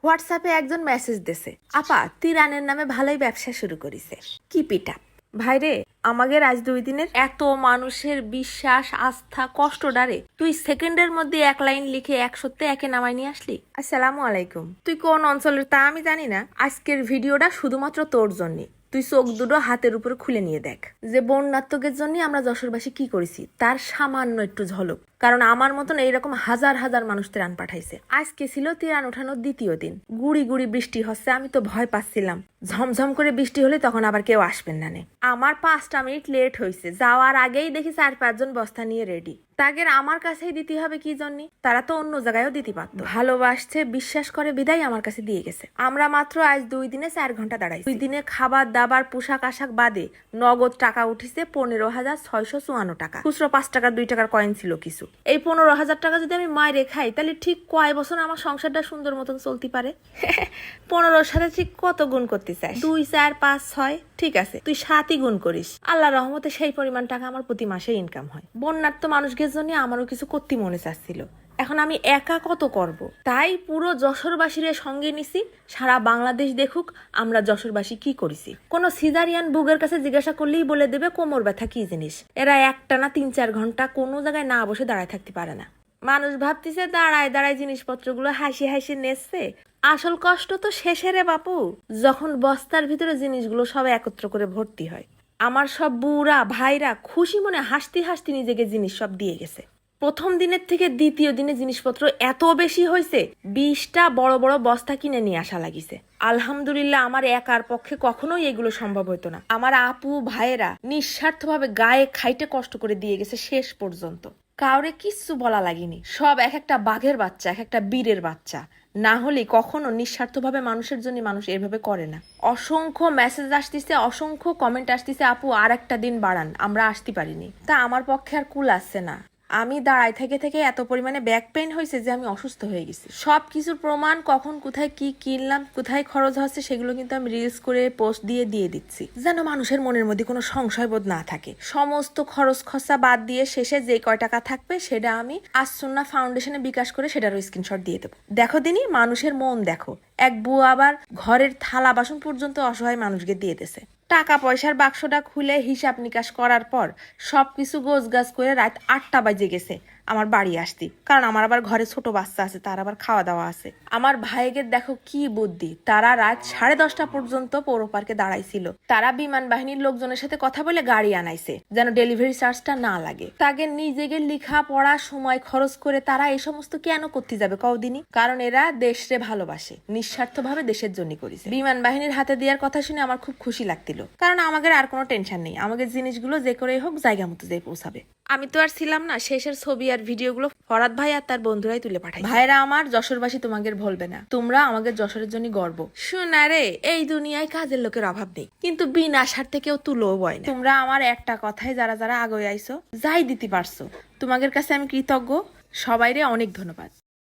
হোয়াটসঅ্যাপে একজন মেসেজ দিছে, আপা তিরানের নামে ভালোই ব্যবসা শুরু করেছে, কি পিটা ভাইরে। আমাদের আজ 2 দিনের এত মানুষের বিশ্বাস আস্থা কষ্ট ডারে তুই সেকেন্ডের মধ্যে এক লাইন লিখে 100তে একে নামাই নিয়ে আসলি। আসসালামু আলাইকুম। তুই কোন অঞ্চলের তা আমি জানি না, আজকের ভিডিওটা শুধুমাত্র তোর জন্য। তুই চোখ দুটো হাতের উপরে খুলে নিয়ে দেখ যে বন্যাত্মকের জন্য আমরা যশোরবাসী কি করেছি তার সামান্য একটু ঝলক। কারণ আমার মতন এইরকম হাজার হাজার মানুষ ত্রাণ পাঠাইছে। আজকে ছিল ত্রাণ ওঠানোর দ্বিতীয় দিন, গুড়ি গুড়ি বৃষ্টি হচ্ছে, আমি তো ভয় পাচ্ছিলাম ঝমঝম করে বৃষ্টি হলে তখন আবার কেউ আসবেন না। আমার 5টা মিনিট লেট হয়েছে, যাওয়ার আগেই দেখি 4-5 জন বস্তা নিয়ে রেডি। তাদের আমার কাছেই দিতে হবে কি জন্য? তারা তো অন্য জায়গায়ও দিতে পারতো। ভালোবাসছে বিশ্বাস করে বিদায় আমার কাছে দিয়ে গেছে। আমরা মাত্র আজ 2 দিনে 4 ঘন্টা দাঁড়াইছি। 2 দিনে খাবার দাবার পোশাক আশাক বাদে নগদ টাকা উঠিছে 15,654 টাকা। খুচরো 5 টাকার 2 টাকার কয়েন ছিল কিছু। এই 15,000 টাকা যদি আমি মায়েরে খাই তাহলে ঠিক কয় বছর আমার সংসারটা সুন্দর মতন চলতে পারে? 15-র সাথে ঠিক কত গুণ করতে চাই? 2, 4, 5, 6 ঠিক আছে, তুই 7ই গুণ করিস। আল্লাহ রহমতে সেই পরিমাণ টাকা আমার প্রতি মাসে ইনকাম হয়। বন্যার তো মানুষদের জন্য আমারও কিছু করতে মনে চাচ্ছিল। এখন আমি একা কত করব? তাই পুরো যশোরবাসীর সঙ্গে নিছি, সারা বাংলাদেশ দেখুক আমরা যশোরবাসী কি করেছি। কোন সিজারিয়ান বুকের কাছে জিজ্ঞাসা করলেই বলে দেবে কোমর ব্যথা কি জিনিস। এরা একটানা 3-4 ঘন্টা কোনো জায়গায় না বসে দাঁড়ায় থাকতে পারে না। মানুষ ভাবতেছে দাঁড়ায় দাঁড়ায় জিনিসপত্রগুলো হাসি হাসি নেচ্ছে, আসল কষ্ট তো শেষে রে বাপু, যখন বস্তার ভিতরে জিনিসগুলো সব একত্র করে ভর্তি হয়। আমার সব বুড়া ভাইরা খুশি মনে হাসতে হাসতে নিজেকে জিনিস সব দিয়ে গেছে। প্রথম দিনের থেকে দ্বিতীয় দিনে জিনিসপত্র এত বেশি হয়েছে, 20টা বড় বড় বস্তা কিনে নিয়ে আসা লাগিছে। আলহামদুলিল্লাহ আমার একার পক্ষে কখনোই এগুলো সম্ভব হতো না। আমার আপু ভাইয়েরা নিঃস্বার্থভাবে গায়ে খাইতে কষ্ট করে দিয়ে গেছে শেষ পর্যন্ত। কাউরে কিচ্ছু বলা লাগেনি। সব এক একটা বাঘের বাচ্চা, এক একটা বীরের বাচ্চা। না হলে কখনো নিঃস্বার্থভাবে মানুষের জন্য মানুষ এভাবে করে না। অসংখ্য মেসেজ আসতেছে, অসংখ্য কমেন্ট আসতেছে, আপু আর একটা দিন বাড়ান, আমরা আসতে পারিনি। তা আমার পক্ষে আর কুল আসছে না। আমি দাঁড়ায় থেকে থেকে এত পরিমাণে ব্যাক পেইন হয়েছে যে আমি অসুস্থ হয়ে গেছি। সব কিছুর প্রমাণ, কখন কোথায় কি কিনলাম, কোথায় খরচ হচ্ছে সেগুলো কিন্তু আমি রিলস করে পোস্ট দিয়ে দিচ্ছি, যেন মানুষের মনের মধ্যে কোনো সংশয় বোধ না থাকে। সমস্ত খরচ খরচা বাদ দিয়ে শেষে যে কয় টাকা থাকবে সেটা আমি আসুন্না ফাউন্ডেশনে বিকাশ করে সেটারও স্ক্রিনশট দিয়ে দেবো। দেখো দিনই মানুষের মন দেখো। এক বুয়া আবার ঘরের থালা বাসন পর্যন্ত অসহায় মানুষকে দিয়ে দিয়েছে। টাকা পয়সার বাক্সটা খুলে হিসাব নিকাশ করার পর সবকিছু গোছগাছ করে রাত 8টা বাজে গেছে আমার বাড়ি আসতে। কারণ আমার আবার ঘরে ছোট বাচ্চা আছে, তার আবার খাওয়া দাওয়া আছে। আমার ভাইদের দেখো কি বুদ্ধি, তারা রাত 10:30 পর্যন্ত পৌর পার্কে দাঁড়াইছিল। তারা বিমান বাহিনীর লোকজনের সাথে কথা বলে গাড়ি আনাইছে যেন ডেলিভারি চার্জটা না লাগে। তাকে নিজেকে লেখা পড়া সময় খরচ করে তারা এই সমস্ত কেন করতে যাবে কওদিনই? কারণ এরা দেশে ভালোবাসে, নিঃস্বার্থভাবে দেশের জন্য করেছে। বিমান বাহিনীর হাতে দেওয়ার কথা শুনে আমার খুব খুশি লাগছিল, কারণ আমাদের আর কোনো টেনশন নেই। আমাদের জিনিসগুলো যে করেই হোক জায়গা মতো যেয়ে পৌঁছাবে। আমি তো আর ছিলাম না, শেষের ছবি আর ভিডিওগুলো ফরাদ ভাই আর তার বন্ধুরাই তুলে পাঠায়। ভাইরা আমার, যশোরবাসী তোমাদের ভুলবে না, তোমরা আমাদের যশোরের জন্য গর্ব। শোনা রে, এই দুনিয়ায় কাজের লোকের অভাব নেই, কিন্তু বিনা স্বার্থে কেউ তুলো বয় না। তোমরা আমার একটা কথায় যারা যারা আগে আইছো, যাই দিতে পারছো, তোমাদের কাছে আমি কৃতজ্ঞ। সবাইরে অনেক ধন্যবাদ।